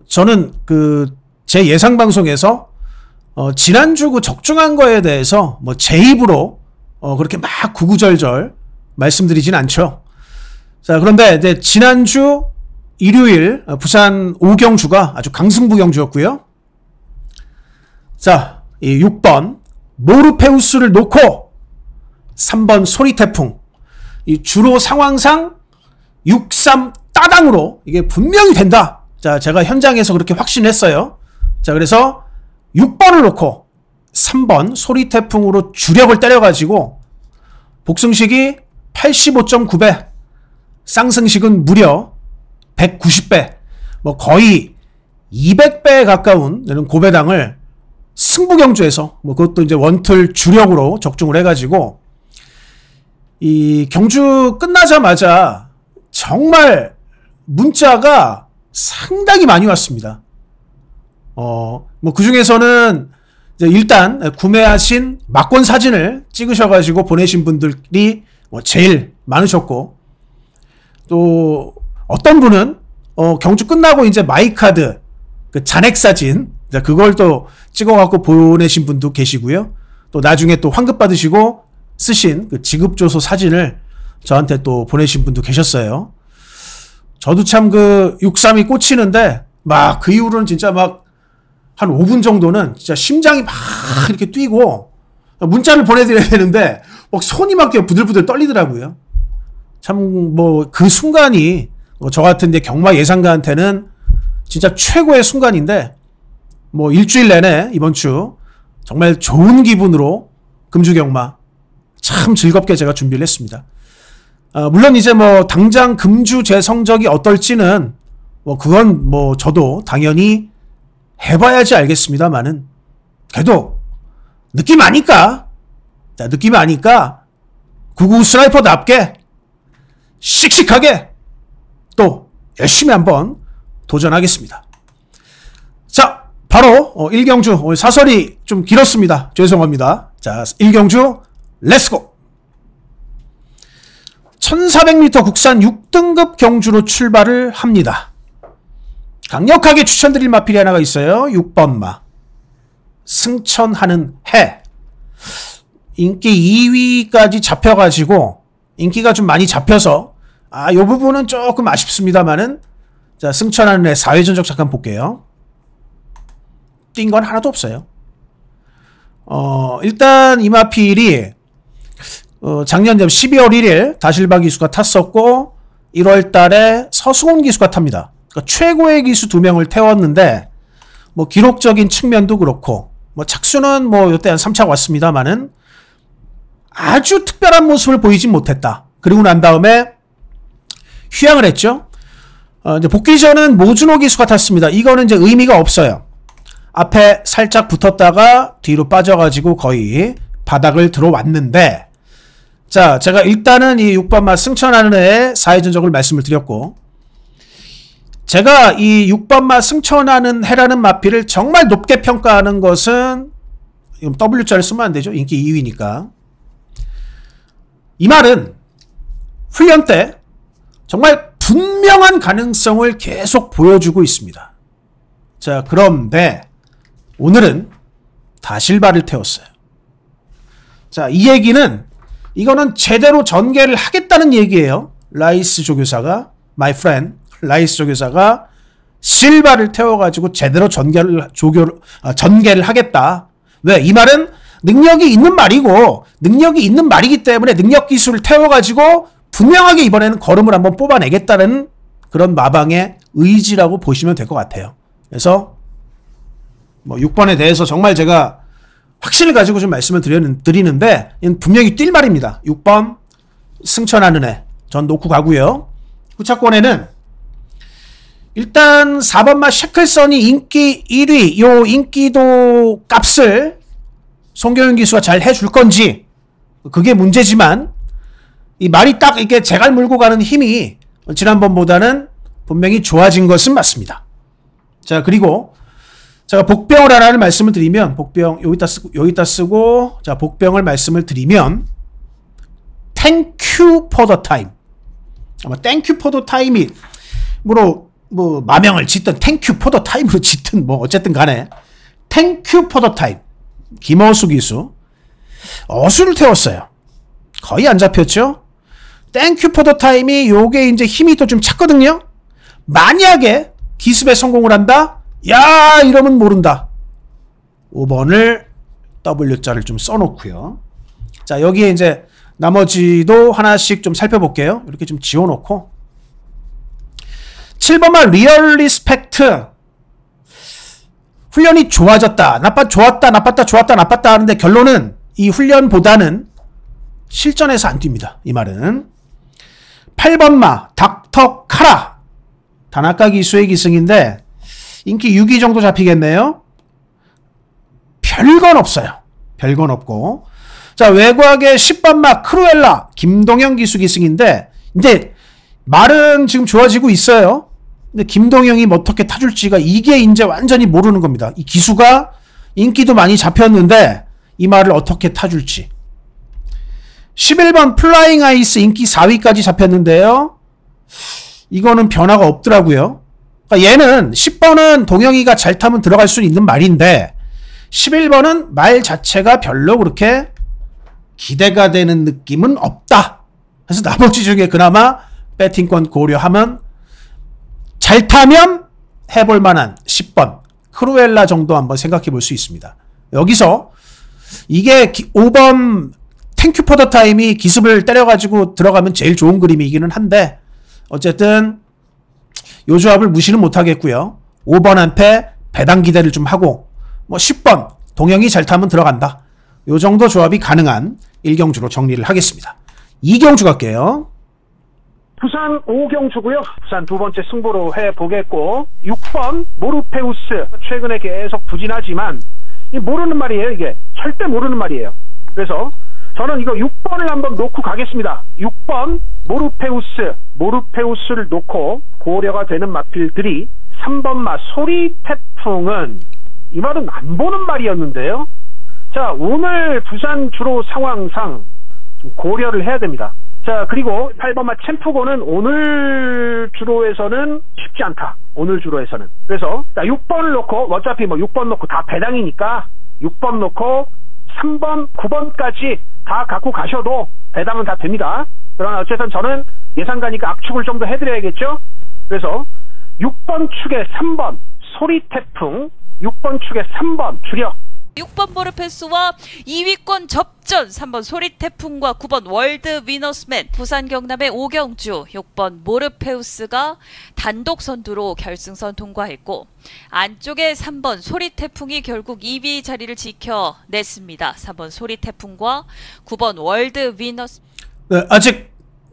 저는 제 예상 방송에서 지난주 그 적중한 거에 대해서 뭐 제 입으로 그렇게 막 구구절절 말씀드리진 않죠. 자, 그런데 이제 지난주 일요일 부산 5경주가 아주 강승부 경주였고요. 자, 이 6번 모르페우스를 놓고 3번 소리태풍, 이 주로 상황상 6-3 따당으로 이게 분명히 된다. 자, 제가 현장에서 그렇게 확신했어요. 자, 그래서 6번을 놓고 3번 소리태풍으로 주력을 때려가지고 복승식이 85.9배, 쌍승식은 무려 190배, 뭐 거의 200배에 가까운 고배당을 승부경주에서 뭐 그것도 이제 원틀 주력으로 적중을 해가지고 이 경주 끝나자마자 정말 문자가 상당히 많이 왔습니다. 뭐 그 중에서는 이제 일단 구매하신 막권 사진을 찍으셔가지고 보내신 분들이 뭐 제일 많으셨고, 또 어떤 분은 경주 끝나고 이제 마이카드 그 잔액 사진 그걸 또 찍어갖고 보내신 분도 계시고요. 또 나중에 또 환급 받으시고 쓰신 그 지급조서 사진을 저한테 또 보내신 분도 계셨어요. 저도 참 그 6-3이 꽂히는데 막 그 이후로는 진짜 막 한 5분 정도는 진짜 심장이 막 이렇게 뛰고 문자를 보내드려야 되는데 막 손이 막 부들부들 떨리더라고요. 참 뭐 그 순간이 저 같은 이제 경마 예상가한테는 진짜 최고의 순간인데, 뭐 일주일 내내 이번 주 정말 좋은 기분으로 금주 경마 참 즐겁게 제가 준비를 했습니다. 물론 이제 뭐 당장 금주 제 성적이 어떨지는 뭐 그건 뭐 저도 당연히 해봐야지 알겠습니다만은, 그래도 느낌 아니까, 자, 느낌 아니까 구구 스나이퍼답게 씩씩하게 또 열심히 한번 도전하겠습니다. 자, 바로 1경주, 오늘 사설이 좀 길었습니다. 죄송합니다. 자, 1경주 렛츠고. 1400m 국산 6등급 경주로 출발을 합니다. 강력하게 추천드릴 마필이 하나가 있어요. 6번 마 승천하는 해. 인기 2위까지 잡혀가지고 인기가 좀 많이 잡혀서 이 부분은 조금 아쉽습니다만은, 자, 승천하는 해 4회 전적 잠깐 볼게요. 뛴 건 하나도 없어요. 일단 이 마필이 작년 12월 1일 다실바 기수가 탔었고 1월 달에 서승훈 기수가 탑니다. 그러니까 최고의 기수 2명을 태웠는데, 뭐 기록적인 측면도 그렇고 뭐 착수는 뭐 이때 한 3차 왔습니다만은 아주 특별한 모습을 보이진 못했다. 그리고 난 다음에 휴양을 했죠. 이제 복귀 전은 모준호 기수가 탔습니다. 이거는 이제 의미가 없어요. 앞에 살짝 붙었다가 뒤로 빠져가지고 거의 바닥을 들어왔는데, 자, 제가 일단은 이 6번마 승천하는 해의 4회 전적을 말씀을 드렸고, 제가 이 6번마 승천하는 해라는 마필을 정말 높게 평가하는 것은, W자를 쓰면 안 되죠. 인기 2위니까. 이 말은 훈련 때 정말 분명한 가능성을 계속 보여주고 있습니다. 자, 그런데 오늘은 다실바를 태웠어요. 자, 이 얘기는, 이거는 제대로 전개를 하겠다는 얘기예요. 라이스 조교사가, my friend 라이스 조교사가 실바를 태워가지고 제대로 전개를 하겠다. 왜? 이 말은 능력이 있는 말이고, 능력이 있는 말이기 때문에 능력 기술을 태워가지고 분명하게 이번에는 걸음을 한번 뽑아내겠다는 그런 마방의 의지라고 보시면 될 것 같아요. 그래서 뭐 6번에 대해서 정말 제가 확신을 가지고 좀 말씀을 드리는데, 분명히 뛸 말입니다. 6번 승천하는 해 전 놓고 가고요. 후차권에는 일단 4번마 셰클선이 인기 1위, 요 인기도 값을 송교윤 기수가 잘 해줄 건지 그게 문제지만, 이 말이 딱 이렇게 재갈 물고 가는 힘이 지난번보다는 분명히 좋아진 것은 맞습니다. 자, 그리고 제가 복병을 하나를 말씀을 드리면, 복병 여기다 쓰고 자, 복병을 말씀을 드리면 Thank you for the time. 아마 Thank you for the time이 뭐로 뭐 마명을 짓든 땡큐 포더 타임으로 짓든 뭐 어쨌든 간에 땡큐 포더 타임 김어수 기수 어수를 태웠어요. 거의 안 잡혔죠. 땡큐 포더 타임이 요게 이제 힘이 또 좀 찼거든요. 만약에 기습에 성공을 한다? 야 이러면 모른다. 5번을 W자를 좀 써놓고요. 자 여기에 이제 나머지도 하나씩 좀 살펴볼게요. 이렇게 좀 지워놓고 7번만 리얼 리스펙트 훈련이 좋아졌다. 좋았다 나빴다 좋았다 나빴다 하는데 결론은 이 훈련보다는 실전에서 안 뜁니다. 이 말은 8번마 닥터 카라 다나카 기수의 기승인데 인기 6위 정도 잡히겠네요. 별건 없어요. 별건 없고 자 외곽의 10번마 크루엘라 김동영 기수 기승인데 이제 말은 지금 좋아지고 있어요. 근데 김동영이 어떻게 타줄지가 이게 이제 완전히 모르는 겁니다. 이 기수가 인기도 많이 잡혔는데 이 말을 어떻게 타줄지. 11번 플라잉 아이스 인기 4위까지 잡혔는데요. 이거는 변화가 없더라고요. 그러니까 얘는 10번은 동영이가 잘 타면 들어갈 수 있는 말인데 11번은 말 자체가 별로 그렇게 기대가 되는 느낌은 없다. 그래서 나머지 중에 그나마 배팅권 고려하면 잘 타면 해볼 만한 10번 크루엘라 정도 한번 생각해 볼 수 있습니다. 여기서 이게 5번 땡큐 포더 타임이 기습을 때려가지고 들어가면 제일 좋은 그림이기는 한데 어쨌든 요 조합을 무시는 못하겠고요. 5번한테 배당 기대를 좀 하고 뭐 10번 동영이 잘 타면 들어간다. 요 정도 조합이 가능한 1경주로 정리를 하겠습니다. 2경주 갈게요. 부산 5경주고요. 부산 두 번째 승부로 해보겠고 6번 모르페우스 최근에 계속 부진하지만 모르는 말이에요. 이게 절대 모르는 말이에요. 그래서 저는 이거 6번을 한번 놓고 가겠습니다. 6번 모르페우스를 놓고 고려가 되는 마필들이 3번 마 소리 태풍은 이 말은 안 보는 말이었는데요. 자 오늘 부산 주로 상황상 좀 고려를 해야 됩니다. 자 그리고 8번마 챔프고는 오늘 주로에서는 쉽지 않다. 오늘 주로에서는. 그래서 자 6번을 놓고 어차피 뭐 6번 놓고 다 배당이니까 6번 놓고 3번 9번까지 다 갖고 가셔도 배당은 다 됩니다. 그러나 어쨌든 저는 예상가니까 압축을 좀 더 해드려야겠죠. 그래서 6번 축에 3번 소리태풍 6번 축에 3번 주력 6번 모르페우스와 2위권 접전 3번 소리태풍과 9번 월드 위너스맨 부산 경남의 5경주 6번 모르페우스가 단독 선두로 결승선 통과했고 안쪽에 3번 소리태풍이 결국 2위 자리를 지켜냈습니다. 3번 소리태풍과 9번 월드 위너스 네, 아직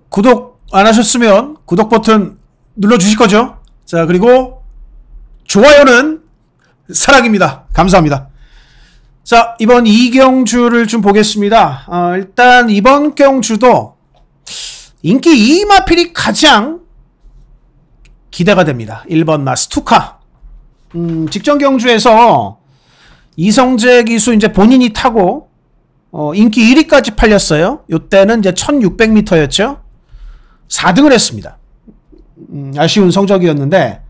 구독 안 하셨으면 구독 버튼 눌러주실 거죠? 자 그리고 좋아요는 사랑입니다. 감사합니다. 자 이번 2경주를 좀 보겠습니다. 일단 이번 경주도 인기 2위 마필이 가장 기대가 됩니다. 1번 마 스투카 직전 경주에서 이성재 기수 이제 본인이 타고 인기 1위까지 팔렸어요. 요때는 이제 1600m였죠. 4등을 했습니다. 아쉬운 성적이었는데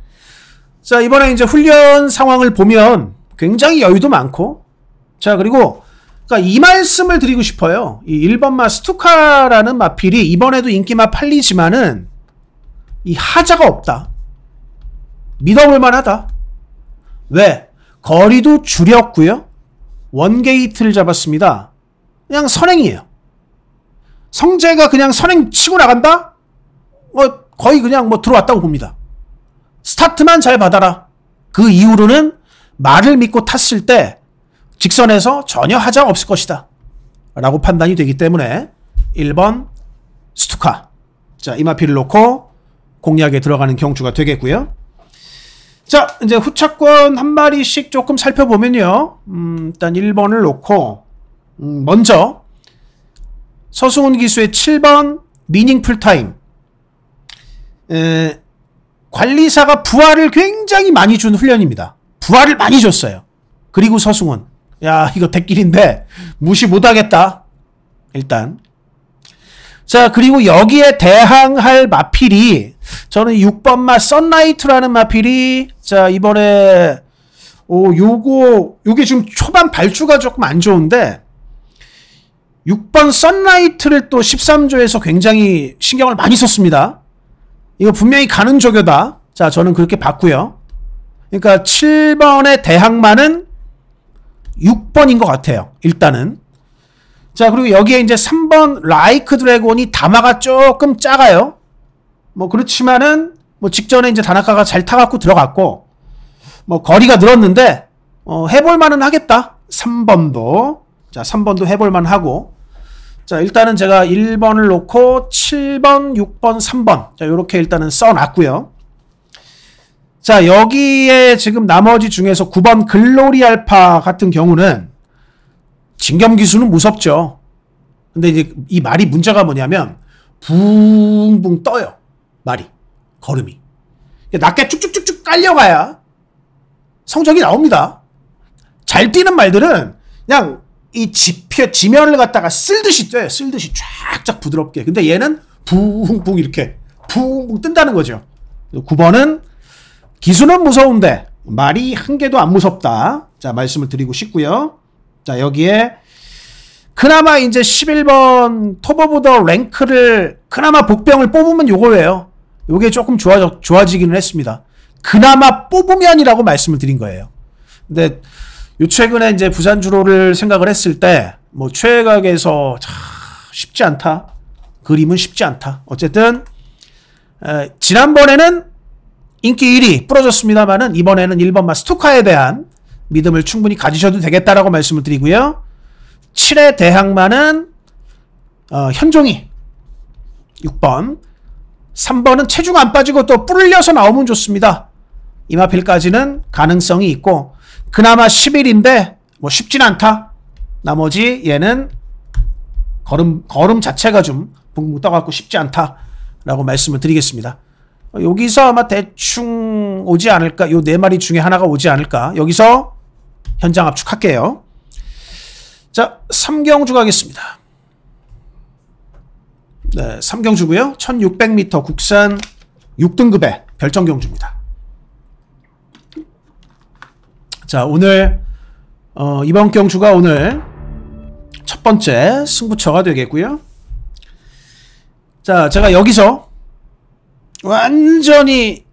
자 이번에 이제 훈련 상황을 보면 굉장히 여유도 많고 자 그리고 그러니까 이 말씀을 드리고 싶어요. 이 1번마 스투카라는 마필이 이번에도 인기마 팔리지만은 이 하자가 없다. 믿어볼 만하다. 왜? 거리도 줄였고요. 원게이트를 잡았습니다. 그냥 선행이에요. 성재가 그냥 선행 치고 나간다? 거의 그냥 뭐 들어왔다고 봅니다. 스타트만 잘 받아라. 그 이후로는 말을 믿고 탔을 때 직선에서 전혀 하자가 없을 것이다. 라고 판단이 되기 때문에 1번 스투카. 자, 이 마필을 놓고 공략에 들어가는 경주가 되겠고요. 자, 이제 후차권 한 마리씩 조금 살펴보면요. 일단 1번을 놓고 먼저 서승훈 기수의 7번 미닝풀 타임. 관리사가 부하를 굉장히 많이 준 훈련입니다. 부하를 많이 줬어요. 그리고 서승훈. 야 이거 대길인데 무시 못하겠다. 일단 자, 그리고 여기에 대항할 마필이 저는 6번 마 썬라이트라는 마필이 자, 이번에 요게 지금 초반 발주가 조금 안 좋은데 6번 썬라이트를 또 13조에서 굉장히 신경을 많이 썼습니다. 이거 분명히 가는 조교다. 자, 저는 그렇게 봤고요. 그러니까 7번의 대항마는 6번인 것 같아요. 일단은. 자, 그리고 여기에 이제 3번 라이크 드래곤이 다마가 조금 작아요. 뭐 그렇지만은 뭐 직전에 이제 다나카가 잘 타갖고 들어갔고 뭐 거리가 늘었는데 해볼만은 하겠다. 3번도. 자, 3번도 해볼만 하고. 자, 일단은 제가 1번을 놓고 7번, 6번, 3번. 자, 요렇게 일단은 써놨고요. 자, 여기에 지금 나머지 중에서 9번 글로리 알파 같은 경우는 진겸 기수는 무섭죠. 근데 이제 이 말이 문제가 뭐냐면 붕붕 떠요. 말이. 걸음이. 낮게 쭉쭉쭉쭉 깔려가야 성적이 나옵니다. 잘 뛰는 말들은 그냥 이 지면을 갖다가 쓸듯이 떠요. 쓸듯이 쫙쫙 부드럽게. 근데 얘는 붕붕 이렇게 붕붕 뜬다는 거죠. 9번은 기수는 무서운데 말이 한 개도 안 무섭다. 자, 말씀을 드리고 싶고요. 자, 여기에 그나마 이제 11번 톱 오브 더 랭크를 그나마 복병을 뽑으면 요거예요. 요게 조금 좋아지기는 했습니다. 그나마 뽑으면이라고 말씀을 드린 거예요. 근데 요 최근에 이제 부산 주로를 생각을 했을 때 뭐 최각에서 쉽지 않다. 그림은 쉽지 않다. 어쨌든 지난번에는 인기 1위 부러졌습니다만은 이번에는 1번마 스투카에 대한 믿음을 충분히 가지셔도 되겠다라고 말씀을 드리고요. 7의 대항마는 현종이 6번 3번은 체중 안 빠지고 또 뿔려서 나오면 좋습니다. 이마필까지는 가능성이 있고 그나마 11인데 뭐 쉽진 않다. 나머지 얘는 걸음 자체가 좀 붕붕 떠갖고 쉽지 않다라고 말씀을 드리겠습니다. 여기서 아마 대충 오지 않을까? 요 네 마리 중에 하나가 오지 않을까? 여기서 현장 압축할게요. 자, 3경주 가겠습니다. 네, 3경주고요. 1600m 국산 6등급의 별정경주입니다. 자, 오늘 이번 경주가 오늘 첫 번째 승부처가 되겠고요. 자, 제가 여기서 완전히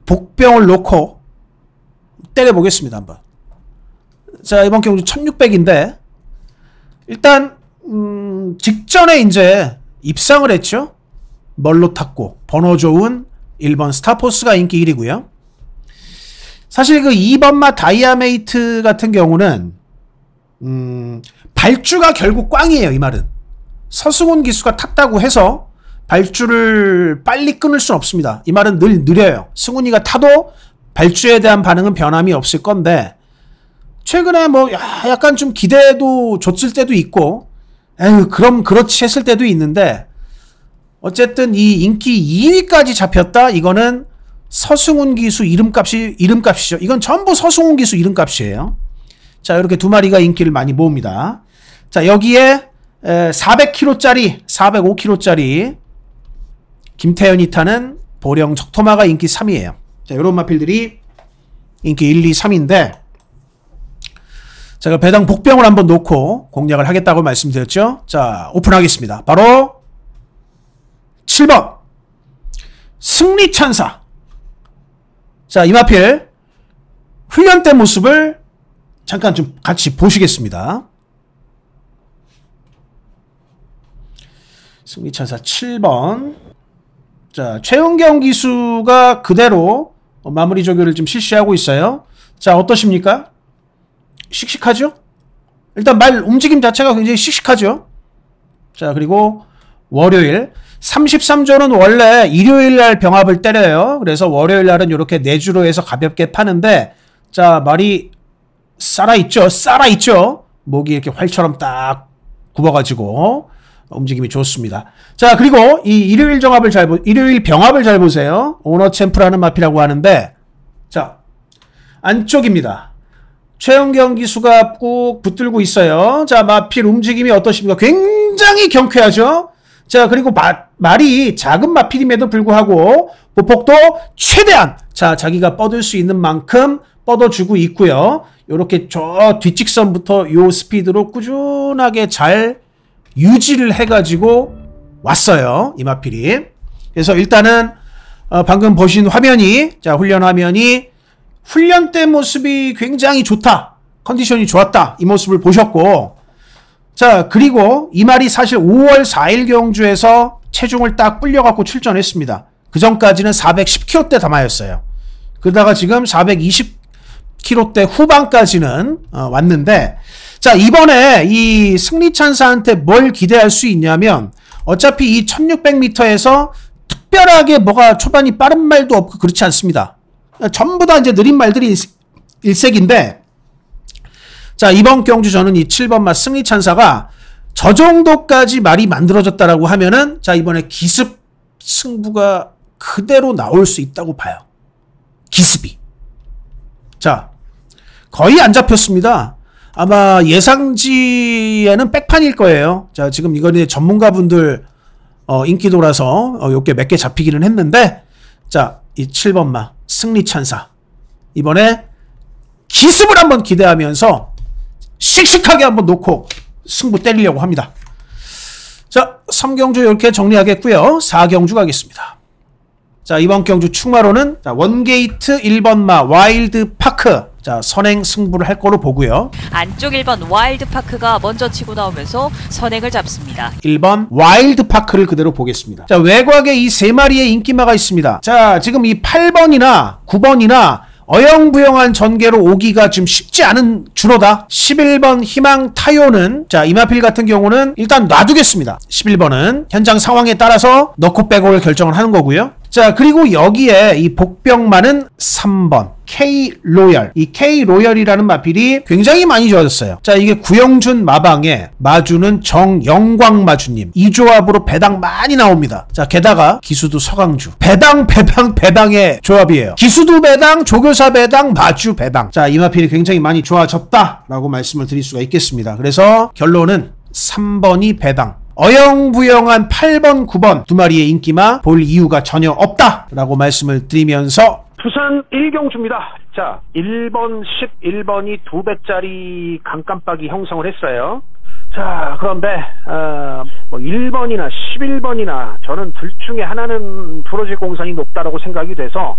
복병을 놓고 때려보겠습니다. 한번. 자, 이번 경주 1600인데 일단 직전에 이제 입상을 했죠. 멀로 탔고 번호 좋은 1번 스타포스가 인기 1위고요. 사실 그 2번마 다이아메이트 같은 경우는 발주가 결국 꽝이에요. 이 말은 서승훈 기수가 탔다고 해서 발주를 빨리 끊을 수는 없습니다. 이 말은 늘 느려요. 승훈이가 타도 발주에 대한 반응은 변함이 없을 건데 최근에 뭐 약간 좀 기대도 줬을 때도 있고 에휴 그럼 그렇지 했을 때도 있는데 어쨌든 이 인기 2위까지 잡혔다. 이거는 서승훈 기수 이름값이죠. 이건 전부 서승훈 기수 이름값이에요. 자, 이렇게 두 마리가 인기를 많이 모읍니다. 자, 여기에 400kg짜리 405kg짜리 김태현이 타는 보령 적토마가 인기 3위에요. 자, 이런 마필들이 인기 1, 2, 3인데 제가 배당 복병을 한번 놓고 공략을 하겠다고 말씀드렸죠. 자, 오픈하겠습니다. 바로 7번 승리찬사. 자, 이마필 훈련 때 모습을 잠깐 좀 같이 보시겠습니다. 승리찬사 7번. 자, 최은경 기수가 그대로 마무리 조교를 좀 실시하고 있어요. 자, 어떠십니까? 씩씩하죠? 일단 말 움직임 자체가 굉장히 씩씩하죠? 자, 그리고 월요일 33조는 원래 일요일 날 병합을 때려요. 그래서 월요일 날은 이렇게 내주로 해서 가볍게 파는데 자, 말이 살아있죠? 목이 이렇게 활처럼 딱 굽어가지고 움직임이 좋습니다. 자, 그리고 이 일요일 병합을 잘 보세요. 오너 챔프라는 마피라고 하는데 자, 안쪽입니다. 최은경 기수가 꾹 붙들고 있어요. 자, 마필 움직임이 어떠십니까? 굉장히 경쾌하죠? 자, 그리고 말이 작은 마필임에도 불구하고 보폭도 최대한 자, 자기가 뻗을 수 있는 만큼 뻗어주고 있고요. 요렇게 저 뒷직선부터 요 스피드로 꾸준하게 잘 유지를 해가지고 왔어요. 이 마필임. 그래서 일단은 방금 보신 화면이, 자, 훈련 화면이 훈련 때 모습이 굉장히 좋다. 컨디션이 좋았다. 이 모습을 보셨고, 자, 그리고 이 말이 사실 5월 4일 경주에서 체중을 딱 불려갖고 출전했습니다. 그 전까지는 410kg대 담아였어요. 그러다가 지금 420kg대 후반까지는 왔는데, 자, 이번에 이 승리찬사한테 뭘 기대할 수 있냐면, 어차피 이 1600m에서 특별하게 뭐가 초반이 빠른 말도 없고 그렇지 않습니다. 전부 다 이제 느린 말들이 일색인데, 자, 이번 경주 저는 이 7번마 승리찬사가 저 정도까지 말이 만들어졌다라고 하면은, 자, 이번에 기습 승부가 그대로 나올 수 있다고 봐요. 기습이. 자, 거의 안 잡혔습니다. 아마 예상지에는 백판일 거예요. 자, 지금 이거는 전문가분들 인기도라서 요게 몇 개 잡히기는 했는데, 자, 이 7번마 승리찬사 이번에 기습을 한번 기대하면서 씩씩하게 한번 놓고 승부 때리려고 합니다. 자, 3경주 이렇게 정리하겠고요. 4경주 가겠습니다. 자, 이번 경주 충마로는 자, 원게이트 1번마 와일드파크, 자, 선행 승부를 할 거로 보고요. 안쪽 1번 와일드파크가 먼저 치고 나오면서 선행을 잡습니다. 1번 와일드파크를 그대로 보겠습니다. 자, 외곽에 이 세 마리의 인기마가 있습니다. 자, 지금 이 8번이나 9번이나 어영부영한 전개로 오기가 좀 쉽지 않은 준호다. 11번 희망 타요는, 자, 이마필 같은 경우는 일단 놔두겠습니다. 11번은 현장 상황에 따라서 넣고 빼고를 결정을 하는 거고요. 자, 그리고 여기에 이 복병마는 3번 K-로열. 이 K-로열이라는 마필이 굉장히 많이 좋아졌어요. 자, 이게 구영준 마방에 마주는 정영광 마주님. 이 조합으로 배당 많이 나옵니다. 자, 게다가 기수도 서강주. 배당의 조합이에요. 기수도 배당, 조교사 배당, 마주 배당. 자, 이 마필이 굉장히 많이 좋아졌다라고 말씀을 드릴 수가 있겠습니다. 그래서 결론은 3번이 배당. 어영부영한 8번, 9번 두 마리의 인기마 볼 이유가 전혀 없다라고 말씀을 드리면서 부산 1경주입니다. 자, 1번, 11번이 2배짜리 강깜박이 형성을 했어요. 자, 그런데 1번이나 11번이나 저는 둘 중에 하나는 부러질 공산이 높다라고 생각이 돼서,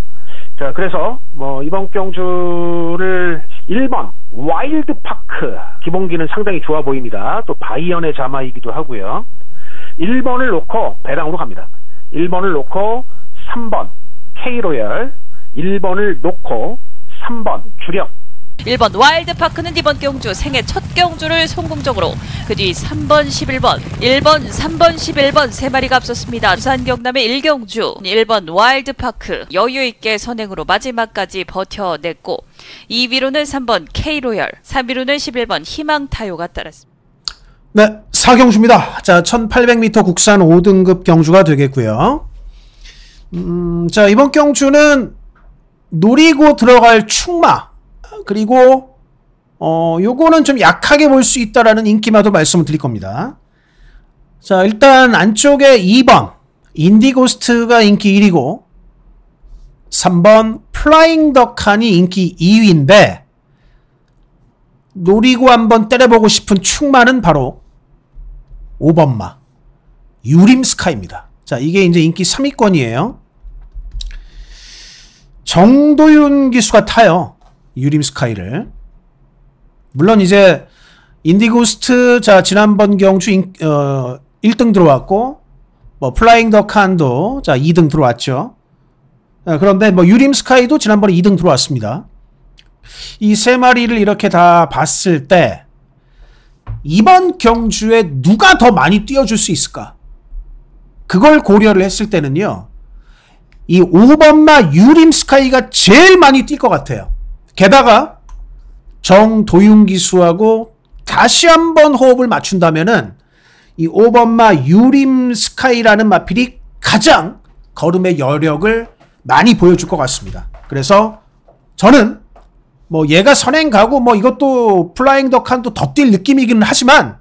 자, 그래서 이번 경주를 1번 와일드파크 기본기는 상당히 좋아 보입니다. 또 바이언의 자마이기도 하고요. 1번을 놓고 배당으로 갑니다. 1번을 놓고 3번 K로열, 1번을 놓고 3번 주력. 1번 와일드파크는 이번 경주 생애 첫 경주를 성공적으로, 그 뒤 3번 11번 1번 3번 11번 세 마리가 앞섰습니다. 부산 경남의 1경주 1번 와일드파크 여유있게 선행으로 마지막까지 버텨냈고, 2위로는 3번 K로열, 3위로는 11번 희망타요가 따랐습니다. 네, 4경주입니다. 자, 1800m 국산 5등급 경주가 되겠고요. 자, 이번 경주는 노리고 들어갈 충마, 그리고 요거는 좀 약하게 볼 수 있다라는 인기마도 말씀을 드릴 겁니다. 자, 일단 안쪽에 2번 인디고스트가 인기 1위고 3번 플라잉 덕한이 인기 2위인데, 노리고 한번 때려보고 싶은 충마는 바로 5번마 유림스카이입니다. 자, 이게 이제 인기 3위권이에요. 정도윤 기수가 타요, 유림스카이를. 물론 이제 인디고스트, 자, 지난번 경주 1등 들어왔고, 플라잉 더 칸도 자 2등 들어왔죠. 그런데 유림스카이도 지난번에 2등 들어왔습니다. 이 세 마리를 이렇게 다 봤을 때 이번 경주에 누가 더 많이 뛰어줄 수 있을까? 그걸 고려를 했을 때는요, 이 5번마 유림스카이가 제일 많이 뛸 것 같아요. 게다가 정도윤 기수하고 다시 한번 호흡을 맞춘다면은 이 5번마 유림스카이라는 마필이 가장 걸음의 여력을 많이 보여줄 것 같습니다. 그래서 저는 얘가 선행 가고 이것도 플라잉 더 칸도 더 뛸 느낌이기는 하지만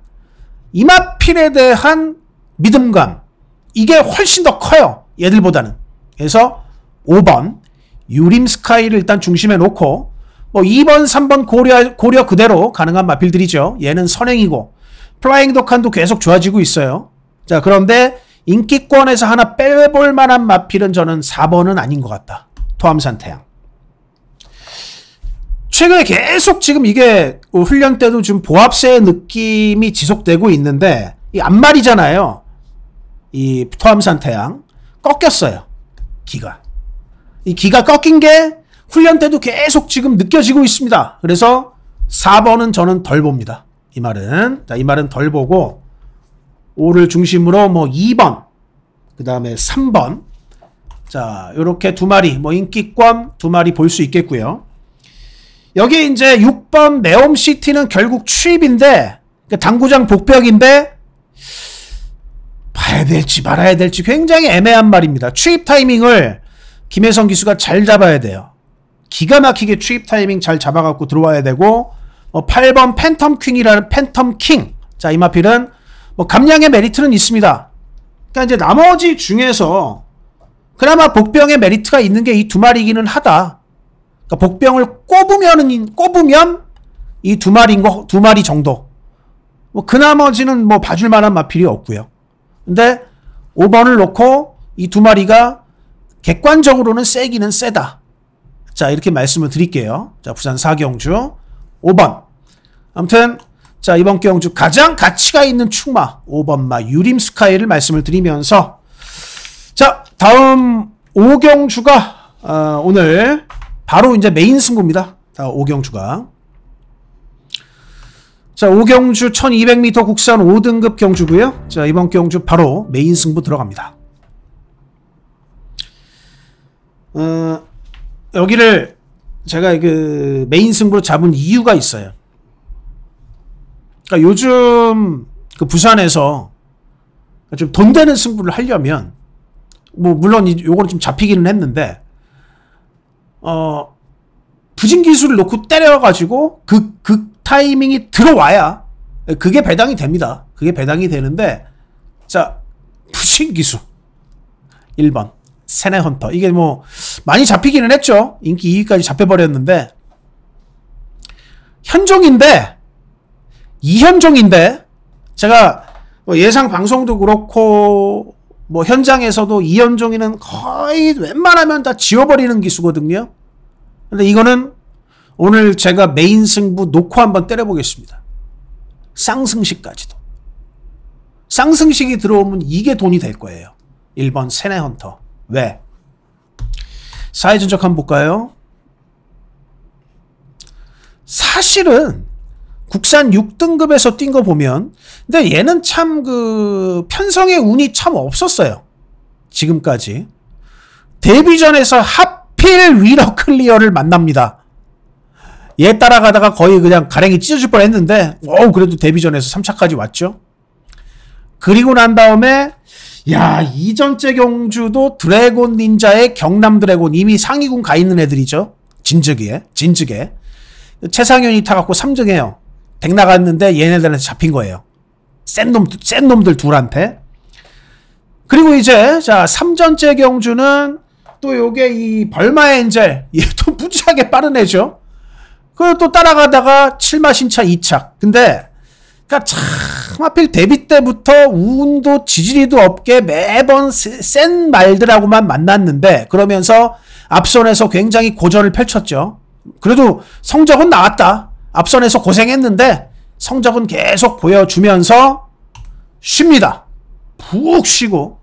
이 마필에 대한 믿음감, 이게 훨씬 더 커요. 얘들보다는. 그래서 5번 유림스카이를 일단 중심에 놓고 뭐 2번, 3번 고려 그대로 가능한 마필들이죠. 얘는 선행이고 플라잉 독한도 계속 좋아지고 있어요. 자, 그런데 인기권에서 하나 빼볼 만한 마필은 저는 4번은 아닌 것 같다. 토암산 태양. 최근에 계속 지금 이게 훈련 때도 지금 보합세의 느낌이 지속되고 있는데 이 앞말이잖아요. 이 토암산 태양 꺾였어요. 기가. 이 기가 꺾인 게 훈련 때도 계속 지금 느껴지고 있습니다. 그래서 4번은 저는 덜 봅니다. 이 말은. 자, 이 말은 덜 보고 5를 중심으로 뭐 2번, 그 다음에 3번. 자, 요렇게 두 마리, 뭐 인기권 두 마리 볼 수 있겠고요. 여기 이제 6번 네옴시티는 결국 추입인데, 당구장 복벽인데, 봐야 될지 말아야 될지 굉장히 애매한 말입니다. 추입 타이밍을 김혜성 기수가 잘 잡아야 돼요. 기가 막히게 추입 타이밍 잘 잡아갖고 들어와야 되고, 8번 팬텀 퀸이라는 팬텀 킹. 자, 이 마필은 뭐 감량의 메리트는 있습니다. 그러니까 이제 나머지 중에서 그나마 복병의 메리트가 있는 게 이 두 마리기는 하다. 그러니까 복병을 꼽으면 이 두 마리 정도. 뭐 그 나머지는 뭐 봐줄 만한 마필이 없고요. 근데 5번을 놓고 이 두 마리가 객관적으로는 세기는 세다. 자, 이렇게 말씀을 드릴게요. 자, 부산 사경주 5번. 아무튼 자, 이번 경주 가장 가치가 있는 축마 5번마 유림스카이를 말씀을 드리면서 자, 다음 5경주가 오늘 바로 이제 메인 승부입니다. 자, 5경주가 자, 5경주 1200m 국산 5등급 경주고요. 자, 이번 경주 바로 메인 승부 들어갑니다. 여기를 제가 그 메인 승부로 잡은 이유가 있어요. 그러니까 요즘 그 부산에서 좀 돈 되는 승부를 하려면 뭐 물론 요거는 좀 잡히기는 했는데 부진 기술을 놓고 때려가지고 그 타이밍이 들어와야 그게 배당이 됩니다. 그게 배당이 되는데 자, 부진 기술 1번 세네 헌터 이게 뭐 많이 잡히기는 했죠. 인기 2위까지 잡혀버렸는데 현종인데 이현종인데 제가 뭐 예상 방송도 그렇고 뭐 현장에서도 이현종이는 거의 웬만하면 다 지워버리는 기수거든요. 근데 이거는 오늘 제가 메인 승부 놓고 한번 때려보겠습니다. 쌍승식까지도. 쌍승식이 들어오면 이게 돈이 될 거예요. 1번 세네 헌터. 왜? 사회 전적 한번 볼까요? 사실은 국산 6등급에서 뛴 거 보면 근데 얘는 참 그 편성의 운이 참 없었어요. 지금까지. 데뷔전에서 하필 위너 클리어를 만납니다. 얘 따라가다가 거의 그냥 가랭이 찢어질 뻔했는데 그래도 데뷔전에서 3차까지 왔죠. 그리고 난 다음에 야, 이전째 경주도 드래곤 닌자의 경남 드래곤 이미 상위군 가 있는 애들이죠. 진즉에 최상현이 타갖고 3등해요. 덱 나갔는데 얘네들한테 잡힌 거예요. 센 놈들 둘한테. 그리고 이제 자 3전째 경주는 또 요게 이 벌마 엔젤 얘도 무지하게 빠른 애죠. 그리고 또 따라가다가 7마 신차 2착. 근데 그러니까 참 하필 데뷔 때부터 운도 지지리도 없게 매번 센 말들하고만 만났는데 그러면서 앞선에서 굉장히 고전을 펼쳤죠. 그래도 성적은 나왔다. 앞선에서 고생했는데 성적은 계속 보여주면서 쉽니다. 푹 쉬고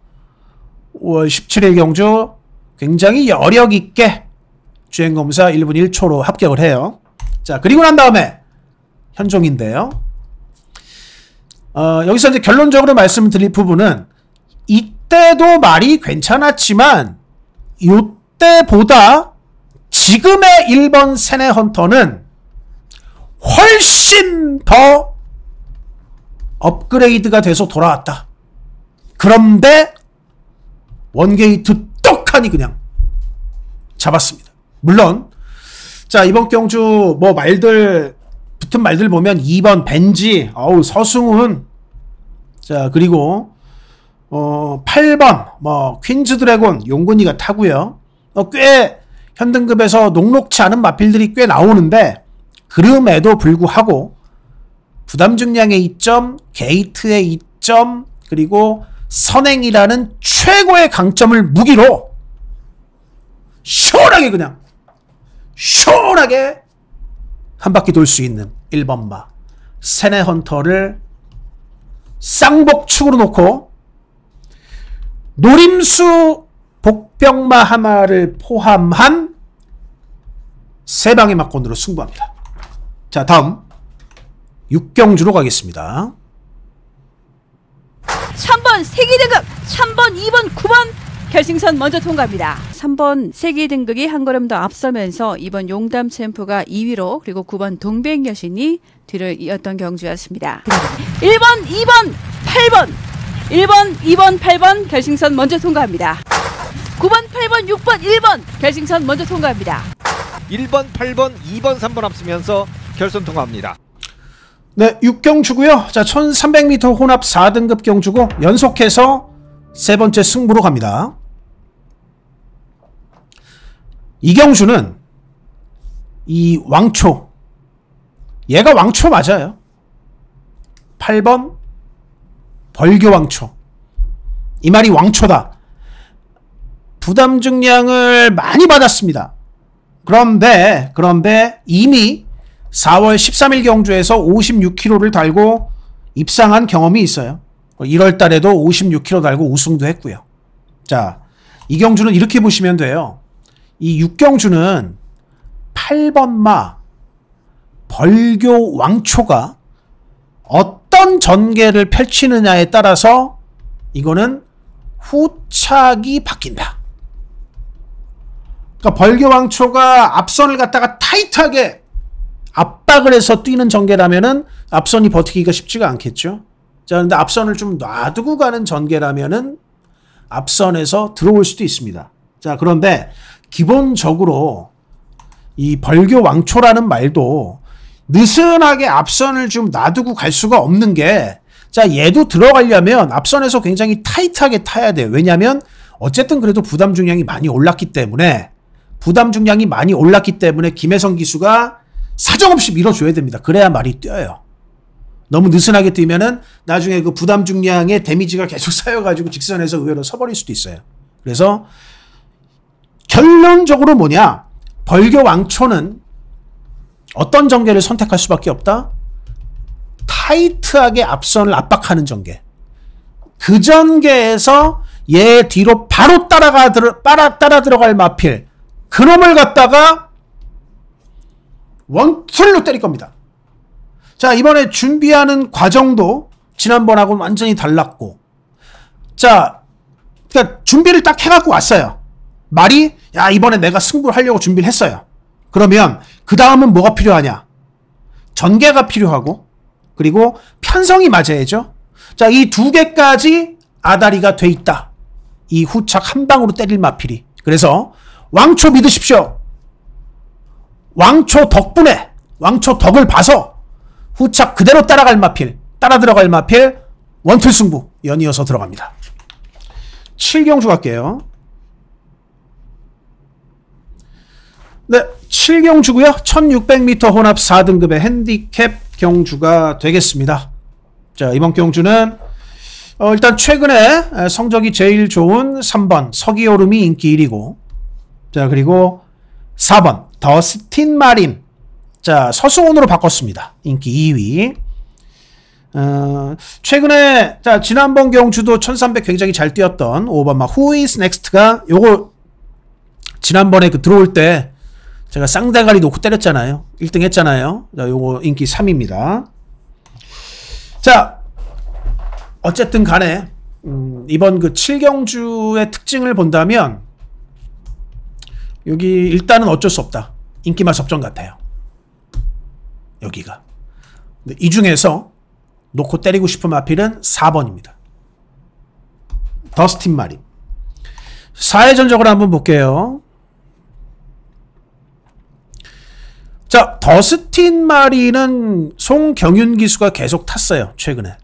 5월 17일 경주 굉장히 여력있게 주행검사 1분 1초로 합격을 해요. 자, 그리고 난 다음에 현종인데요. 여기서 이제 결론적으로 말씀드릴 부분은 이때도 말이 괜찮았지만 이때보다 지금의 1번 세네 헌터는 훨씬 더 업그레이드가 돼서 돌아왔다. 그런데 원게이트 떡하니 그냥 잡았습니다. 물론 자, 이번 경주 뭐 붙은 말들 보면 2번 벤지, 서승훈, 자, 그리고 8번 뭐 퀸즈 드래곤 용근이가 타고요. 꽤 현등급에서 녹록치 않은 마필들이 꽤 나오는데 그럼에도 불구하고 부담 중량의 2점, 게이트의 2점, 그리고 선행이라는 최고의 강점을 무기로 시원하게 그냥 시원하게 한 바퀴 돌 수 있는 1번마 세네 헌터를 쌍복축으로 놓고 노림수 복병마 하나를 포함한 3방의 막권으로 승부합니다. 자, 다음 6경주로 가겠습니다. 3번 세기 등급 3번 2번 9번 결승선 먼저 통과합니다. 3번 세기 등급이 한 걸음 더 앞서면서 2번 용담 챔프가 2위로 그리고 9번 동백 여신이 뒤를 이었던 경주였습니다. 1번 2번 8번 1번 2번 8번 결승선 먼저 통과합니다. 9번 8번 6번 1번 결승선 먼저 통과합니다. 1번 8번 2번 3번 앞서면서 결선 통과합니다. 네, 6경주고요. 자, 1300m 혼합 4등급 경주고 연속해서 세 번째 승부로 갑니다. 이 경주는 이 왕초, 얘가 왕초 맞아요. 8번 벌교왕초. 이 말이 왕초다. 부담 중량을 많이 받았습니다. 그런데 이미 4월 13일 경주에서 56kg를 달고 입상한 경험이 있어요. 1월 달에도 56kg 달고 우승도 했고요. 자, 이 경주는 이렇게 보시면 돼요. 이 6경주는 8번마 벌교 왕초가 어떤 전개를 펼치느냐에 따라서 이거는 후착이 바뀐다. 그러니까 벌교 왕초가 앞선을 갖다가 타이트하게 압박을 해서 뛰는 전개라면은 앞선이 버티기가 쉽지가 않겠죠. 자, 근데 앞선을 좀 놔두고 가는 전개라면은 앞선에서 들어올 수도 있습니다. 자, 그런데 기본적으로 이 벌교 왕초라는 말도 느슨하게 앞선을 좀 놔두고 갈 수가 없는 게, 자, 얘도 들어가려면 앞선에서 굉장히 타이트하게 타야 돼요. 왜냐하면 어쨌든 그래도 부담 중량이 많이 올랐기 때문에 김혜성 기수가 사정없이 밀어줘야 됩니다. 그래야 말이 뛰어요. 너무 느슨하게 뛰면은 나중에 그 부담 중량의 데미지가 계속 쌓여가지고 직선에서 의외로 서버릴 수도 있어요. 그래서 결론적으로 뭐냐? 벌교 왕초는 어떤 전개를 선택할 수밖에 없다? 타이트하게 앞선을 압박하는 전개. 그 전개에서 얘 뒤로 바로 따라 들어갈 마필. 그놈을 갖다가 원툴로 때릴 겁니다. 자, 이번에 준비하는 과정도 지난번하고는 완전히 달랐고, 자, 그러니까 준비를 딱 해갖고 왔어요. 말이, 야, 이번에 내가 승부를 하려고 준비를 했어요. 그러면 그 다음은 뭐가 필요하냐? 전개가 필요하고, 그리고 편성이 맞아야죠. 자, 이 두 개까지 아다리가 돼 있다. 이 후착 한 방으로 때릴 마필이. 그래서 왕초 믿으십시오. 왕초 덕분에, 왕초 덕을 봐서 후착 그대로 따라 들어갈 마필 원툴 승부 연이어서 들어갑니다. 7경주 갈게요. 네, 7경주고요. 1600m 혼합 4등급의 핸디캡 경주가 되겠습니다. 자, 이번 경주는 일단 최근에 성적이 제일 좋은 3번 서기오름이 인기 1위고, 자, 그리고 4번 더스틴 마린, 자, 서승원으로 바꿨습니다. 인기 2위. 최근에, 자, 지난번 경주도 1300 굉장히 잘 뛰었던 5번 Who is Next가 요거 지난번에 그 들어올 때 제가 쌍대가리 놓고 때렸잖아요. 1등 했잖아요. 자, 요거 인기 3위입니다. 자, 어쨌든 간에 이번 그 7경주의 특징을 본다면 여기 일단은 어쩔 수 없다. 인기말 접전 같아요. 여기가. 근데 이 중에서 놓고 때리고 싶은 마필은 4번입니다. 더스틴 마린. 4회 전적을 한번 볼게요. 자, 더스틴 마린은 송경윤 기수가 계속 탔어요. 최근에.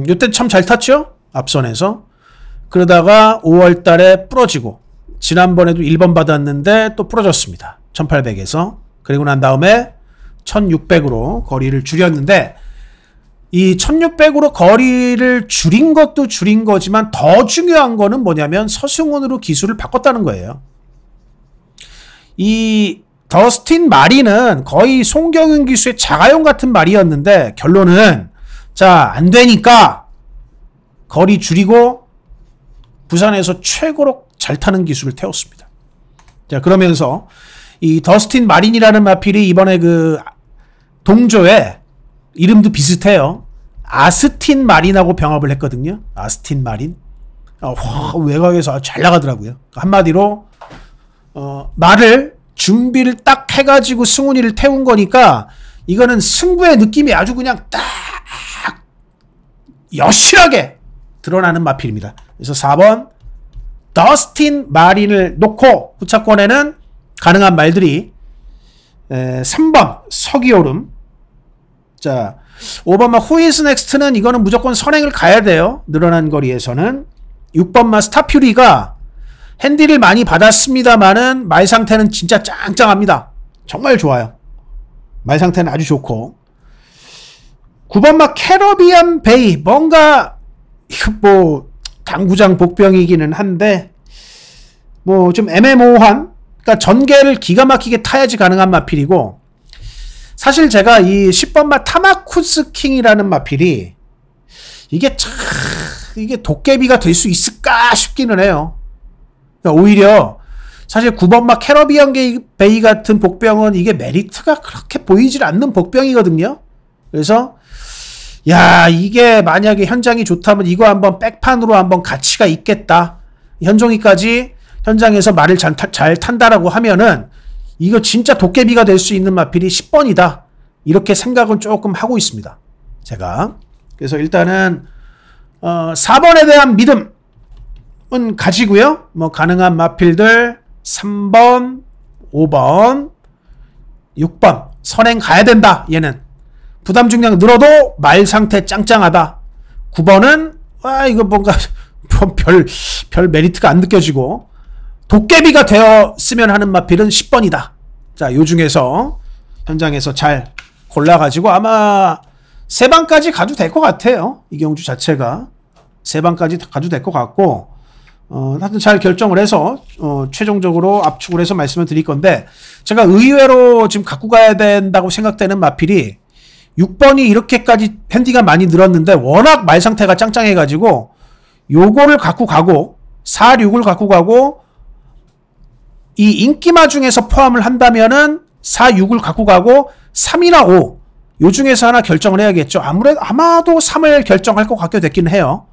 이때 참 잘 탔죠? 앞선에서. 그러다가 5월 달에 부러지고 지난번에도 1번 받았는데 또 부러졌습니다. 1800에서. 그리고 난 다음에 1600으로 거리를 줄였는데 이 1600으로 거리를 줄인 것도 줄인 거지만 더 중요한 거는 뭐냐면 서승훈으로 기술을 바꿨다는 거예요. 이 더스틴 마린은 거의 송경윤 기수의 자가용 같은 말이었는데 결론은 자, 안 되니까 거리 줄이고 부산에서 최고로 잘 타는 기술을 태웠습니다. 자, 그러면서 이 더스틴 마린이라는 마필이 이번에 그 동조에 이름도 비슷해요. 아스틴 마린하고 병합을 했거든요. 아스틴 마린. 외곽에서 잘 나가더라고요. 한마디로 말을 준비를 딱 해가지고 승훈이를 태운 거니까 이거는 승부의 느낌이 아주 그냥 딱 여실하게 드러나는 마필입니다. 그래서 4번 더스틴 마린을 놓고 후차권에는 가능한 말들이 3번 서기오름. 자, 5번마 후이스 넥스트는 이거는 무조건 선행을 가야 돼요. 늘어난 거리에서는. 6번마 스타퓨리가 핸디를 많이 받았습니다만은 말 상태는 진짜 짱짱합니다. 정말 좋아요. 말 상태는 아주 좋고. 9번마 캐러비안 베이. 뭔가 뭐 당구장 복병이기는 한데 뭐 좀 애매모호한, 그러니까 전개를 기가 막히게 타야지 가능한 마필이고, 사실 제가 이 10번마 타마쿠스 킹이라는 마필이 이게 참 이게 도깨비가 될 수 있을까 싶기는 해요. 그러니까 오히려 사실 9번마 캐러비안 베이 같은 복병은 이게 메리트가 그렇게 보이질 않는 복병이거든요. 그래서 야, 이게 만약에 현장이 좋다면 이거 한번 백판으로 한번 가치가 있겠다. 현종이까지 현장에서 말을 잘 탄다라고 하면은 이거 진짜 도깨비가 될 수 있는 마필이 10번이다. 이렇게 생각은 조금 하고 있습니다. 제가. 그래서 일단은 4번에 대한 믿음은 가지고요. 뭐 가능한 마필들 3번, 5번, 6번 선행 가야 된다. 얘는. 부담 중량 늘어도 말 상태 짱짱하다. 9번은 이거 뭔가 별 메리트가 안 느껴지고 도깨비가 되었으면 하는 마필은 10번이다. 자, 요 중에서 현장에서 잘 골라가지고 아마 3방까지 가도 될 것 같아요. 이경주 자체가 3방까지 가도 될 것 같고, 하여튼 잘 결정을 해서 최종적으로 압축을 해서 말씀을 드릴 건데, 제가 의외로 지금 갖고 가야 된다고 생각되는 마필이 6번이 이렇게까지 핸디가 많이 늘었는데 워낙 말 상태가 짱짱해가지고 요거를 갖고 가고 4, 6을 갖고 가고 이 인기마 중에서 포함을 한다면은 4, 6을 갖고 가고 3이나 5 요 중에서 하나 결정을 해야겠죠. 아마도 3을 결정할 것 같게 됐기는 해요.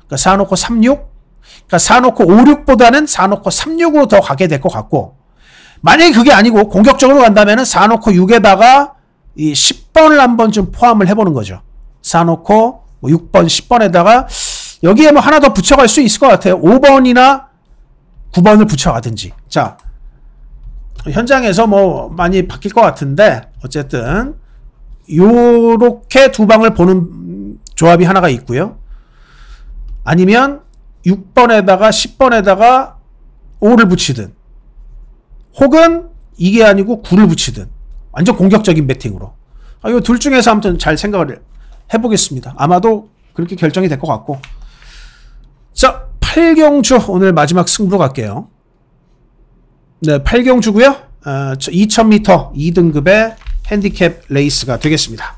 그러니까 4 놓고 3, 6, 그러니까 4 놓고 5, 6보다는 4 놓고 3, 6으로 더 가게 될 것 같고, 만약에 그게 아니고 공격적으로 간다면은 4 놓고 6에다가 이 10번을 한번 좀 포함을 해보는 거죠. 4 놓고 뭐 6번, 10번에다가 여기에 뭐 하나 더 붙여갈 수 있을 것 같아요. 5번이나 9번을 붙여가든지. 자, 현장에서 뭐 많이 바뀔 것 같은데 어쨌든 요렇게 두 방을 보는 조합이 하나가 있고요. 아니면 6번에다가 10번에다가 5를 붙이든, 혹은 이게 아니고 9를 붙이든, 완전 공격적인 배팅으로. 이 둘 중에서 아무튼 잘 생각을 해보겠습니다. 아마도 그렇게 결정이 될 것 같고. 자, 8경주 오늘 마지막 승부로 갈게요. 네, 8경주고요. 2000m 2등급의 핸디캡 레이스가 되겠습니다.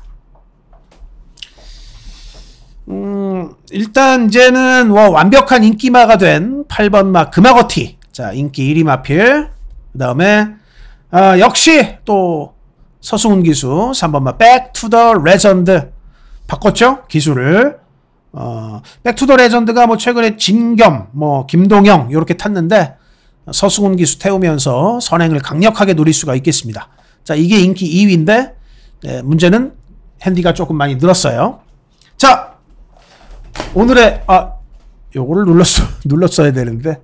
일단 이제는 완벽한 인기마가 된 8번마 금화거티. 자, 인기 1위 마필. 그 다음에 역시 또 서승훈 기수 3번마 백투더 레전드 바꿨죠? 기수를. 백투더 레전드가 뭐 최근에 진겸, 뭐 김동영 이렇게 탔는데 서승훈 기수 태우면서 선행을 강력하게 노릴 수가 있겠습니다. 자, 이게 인기 2위인데 문제는 핸디가 조금 많이 늘었어요. 자, 오늘의 요거를 눌렀어야 되는데.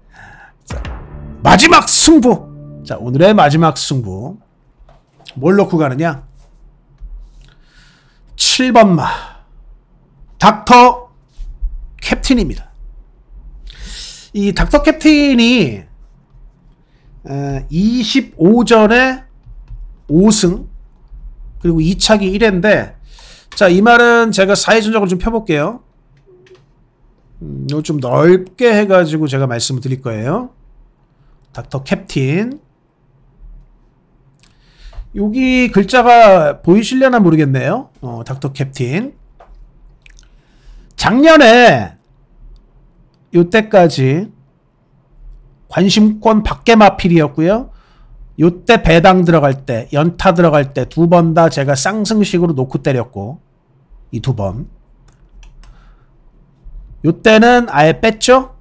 자, 마지막 승부. 자, 오늘의 마지막 승부. 뭘 넣고 가느냐? 7번마 닥터 캡틴입니다. 이 닥터 캡틴이 25전에 5승 그리고 2차기 1회인데, 자, 이 말은 제가 사회전적으로 좀 펴볼게요. 이거 좀 넓게 해가지고 제가 말씀을 드릴 거예요. 닥터 캡틴. 여기 글자가 보이시려나 모르겠네요. 닥터 캡틴. 작년에 요때까지 관심권 밖의 마필이었고요. 요때 배당 들어갈 때, 연타 들어갈 때 두 번 다 제가 쌍승식으로 놓고 때렸고, 이 두 번. 요때는 아예 뺐죠?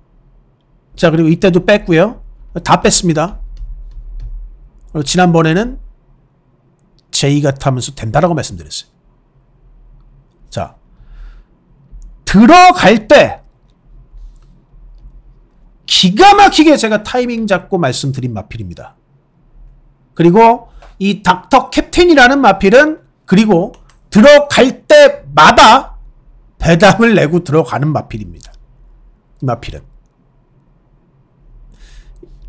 자, 그리고 이때도 뺐고요. 다 뺐습니다. 그리고 지난번에는 제이 같으면서 된다라고 말씀드렸어요. 자, 들어갈 때 기가 막히게 제가 타이밍 잡고 말씀드린 마필입니다. 그리고 이 닥터 캡틴이라는 마필은 그리고 들어갈 때마다 배당을 내고 들어가는 마필입니다. 이 마필은.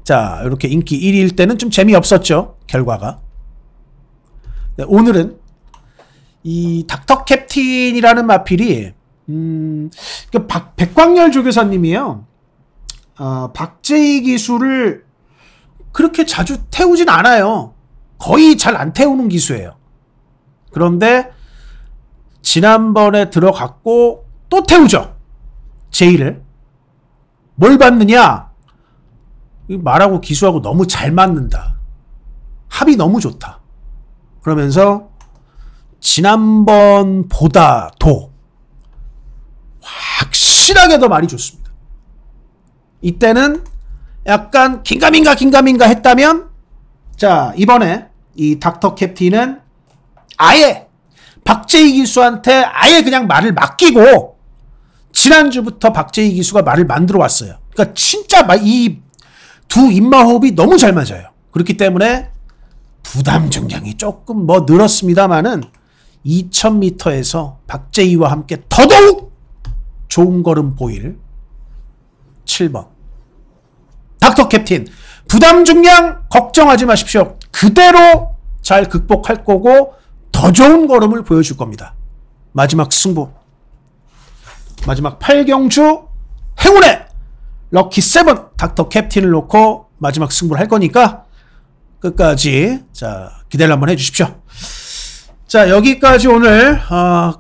자, 이렇게 인기 1위일 때는 좀 재미없었죠, 결과가. 네, 오늘은 이 닥터 캡틴이라는 마필이 백광열 조교사님이요. 박제희 기수를 그렇게 자주 태우진 않아요. 거의 잘 안 태우는 기수예요. 그런데 지난번에 들어갔고 또 태우죠. 제이를. 뭘 받느냐? 말하고 기수하고 너무 잘 맞는다. 합이 너무 좋다. 그러면서 지난번보다도 확실하게 더 말이 좋습니다. 이때는 약간 긴가민가 했다면, 자, 이번에 이 닥터 캡틴은 아예 박제희 기수한테 아예 그냥 말을 맡기고 지난주부터 박제희 기수가 말을 만들어 왔어요. 그러니까 진짜 이 두 입마호흡이 너무 잘 맞아요. 그렇기 때문에 부담 중량이 조금 뭐 늘었습니다만은 2000m에서 박제희와 함께 더더욱 좋은 걸음 보일 7번 닥터 캡틴. 부담 중량 걱정하지 마십시오. 그대로 잘 극복할 거고 더 좋은 걸음을 보여줄 겁니다. 마지막 승부, 마지막 8경주 행운의 럭키 7 닥터 캡틴을 놓고 마지막 승부를 할 거니까 끝까지 자 기대를 한번 해주십시오. 자, 여기까지 오늘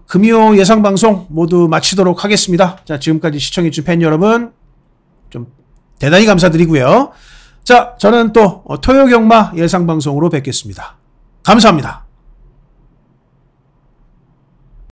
금요 예상방송 모두 마치도록 하겠습니다. 자, 지금까지 시청해주신 팬 여러분 좀 대단히 감사드리고요. 자, 저는 또 토요경마 예상방송으로 뵙겠습니다. 감사합니다.